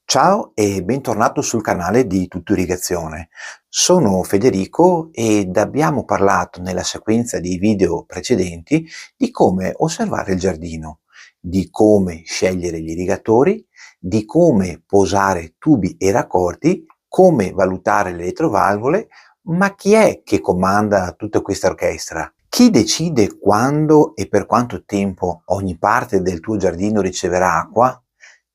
Ciao e bentornato sul canale di Tutto Irrigazione. Sono Federico ed abbiamo parlato nella sequenza di video precedenti di come osservare il giardino, di come scegliere gli irrigatori, di come posare tubi e raccordi, come valutare le retrovalvole, ma chi è che comanda tutta questa orchestra? Chi decide quando e per quanto tempo ogni parte del tuo giardino riceverà acqua?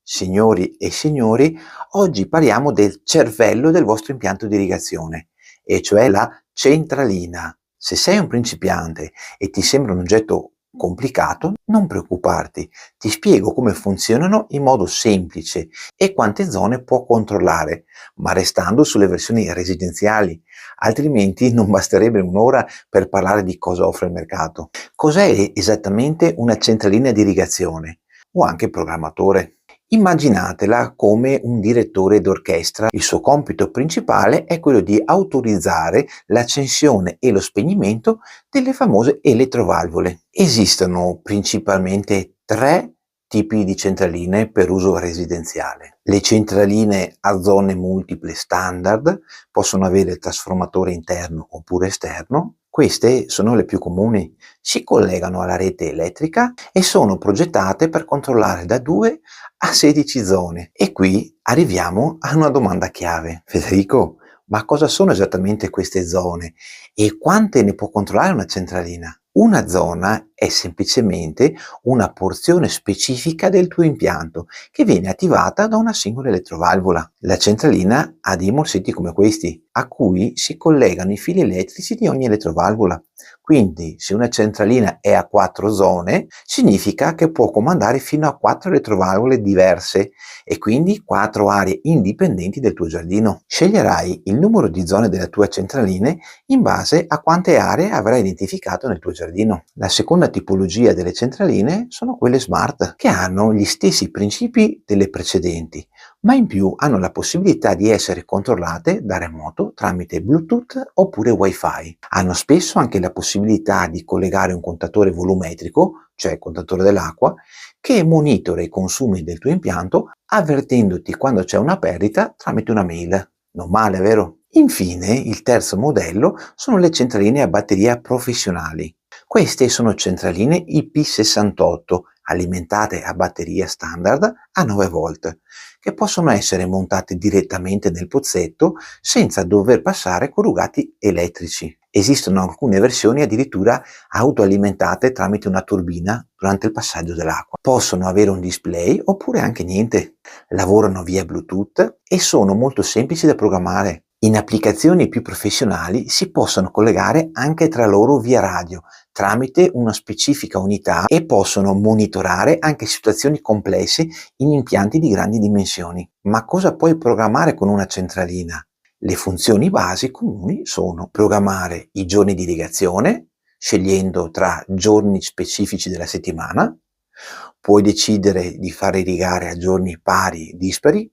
Signori e signori, oggi parliamo del cervello del vostro impianto di irrigazione, e cioè la centralina. Se sei un principiante e ti sembra un oggetto complicato, non preoccuparti, ti spiego come funzionano in modo semplice e quante zone può controllare, ma restando sulle versioni residenziali, altrimenti non basterebbe un'ora per parlare di cosa offre il mercato. Cos'è esattamente una centralina di irrigazione? O anche programmatore? Immaginatela come un direttore d'orchestra. Il suo compito principale è quello di autorizzare l'accensione e lo spegnimento delle famose elettrovalvole. Esistono principalmente tre tipi di centraline per uso residenziale. Le centraline a zone multiple standard possono avere il trasformatore interno oppure esterno. Queste sono le più comuni, si collegano alla rete elettrica e sono progettate per controllare da 2 a 16 zone. E qui arriviamo a una domanda chiave. Federico, ma cosa sono esattamente queste zone e quante ne può controllare una centralina? Una zona è semplicemente una porzione specifica del tuo impianto che viene attivata da una singola elettrovalvola. La centralina ha dei morsetti come questi, a cui si collegano i fili elettrici di ogni elettrovalvola. Quindi, se una centralina è a 4 zone, significa che può comandare fino a 4 elettrovalvole diverse e quindi 4 aree indipendenti del tuo giardino. Sceglierai il numero di zone della tua centralina in base a quante aree avrai identificato nel tuo giardino. La seconda tipologia delle centraline sono quelle smart, che hanno gli stessi principi delle precedenti, ma in più hanno la possibilità di essere controllate da remoto tramite Bluetooth oppure Wi-Fi. Hanno spesso anche la possibilità di collegare un contatore volumetrico, cioè il contatore dell'acqua, che monitora i consumi del tuo impianto avvertendoti quando c'è una perdita tramite una mail. Non male, vero? Infine, il terzo modello sono le centraline a batteria professionali. Queste sono centraline IP68 alimentate a batteria standard a 9 volt, che possono essere montate direttamente nel pozzetto senza dover passare corrugati elettrici. Esistono alcune versioni addirittura autoalimentate tramite una turbina durante il passaggio dell'acqua. Possono avere un display oppure anche niente. Lavorano via Bluetooth e sono molto semplici da programmare. In applicazioni più professionali si possono collegare anche tra loro via radio tramite una specifica unità e possono monitorare anche situazioni complesse in impianti di grandi dimensioni. Ma cosa puoi programmare con una centralina? Le funzioni basi comuni sono programmare i giorni di irrigazione, scegliendo tra giorni specifici della settimana. Puoi decidere di fare irrigare a giorni pari dispari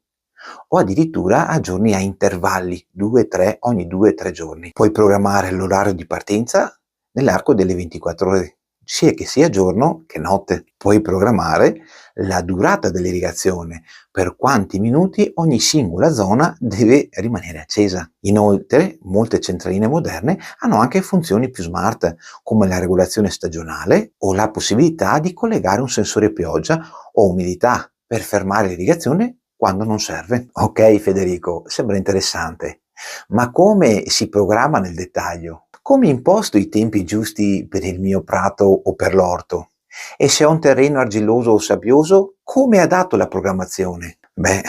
o addirittura a giorni a intervalli, 2-3 ogni 2-3 giorni. Puoi programmare l'orario di partenza nell'arco delle 24 ore, sia che sia giorno che notte. Puoi programmare la durata dell'irrigazione, per quanti minuti ogni singola zona deve rimanere accesa. Inoltre, molte centraline moderne hanno anche funzioni più smart, come la regolazione stagionale o la possibilità di collegare un sensore pioggia o umidità per fermare l'irrigazione quando non serve. Ok Federico, sembra interessante, ma come si programma nel dettaglio? Come imposto i tempi giusti per il mio prato o per l'orto? E se ho un terreno argilloso o sabbioso, come adatto la programmazione? Beh,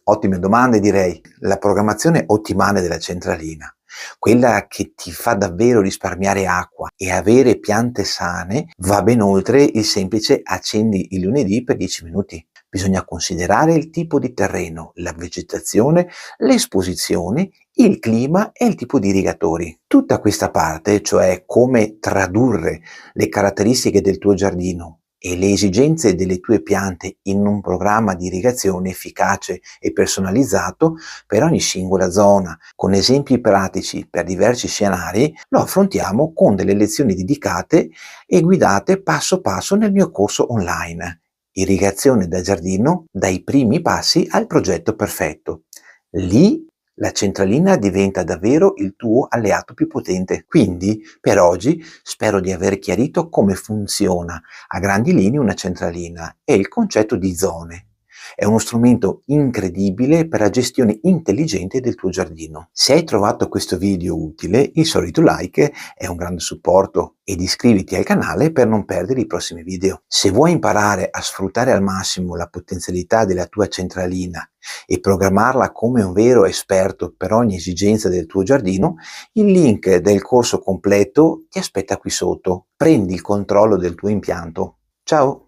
ottime domande direi. La programmazione ottimale della centralina, quella che ti fa davvero risparmiare acqua e avere piante sane, va ben oltre il semplice accendi il lunedì per 10 minuti. Bisogna considerare il tipo di terreno, la vegetazione, l'esposizione, il clima e il tipo di irrigatori. Tutta questa parte, cioè come tradurre le caratteristiche del tuo giardino e le esigenze delle tue piante in un programma di irrigazione efficace e personalizzato per ogni singola zona, con esempi pratici per diversi scenari, lo affrontiamo con delle lezioni dedicate e guidate passo passo nel mio corso online. Irrigazione da giardino, dai primi passi al progetto perfetto. Lì la centralina diventa davvero il tuo alleato più potente. Quindi, per oggi, spero di aver chiarito come funziona a grandi linee una centralina e il concetto di zone. È uno strumento incredibile per la gestione intelligente del tuo giardino. Se hai trovato questo video utile, il solito like è un grande supporto ed iscriviti al canale per non perdere i prossimi video. Se vuoi imparare a sfruttare al massimo la potenzialità della tua centralina e programmarla come un vero esperto per ogni esigenza del tuo giardino, il link del corso completo ti aspetta qui sotto. Prendi il controllo del tuo impianto. Ciao!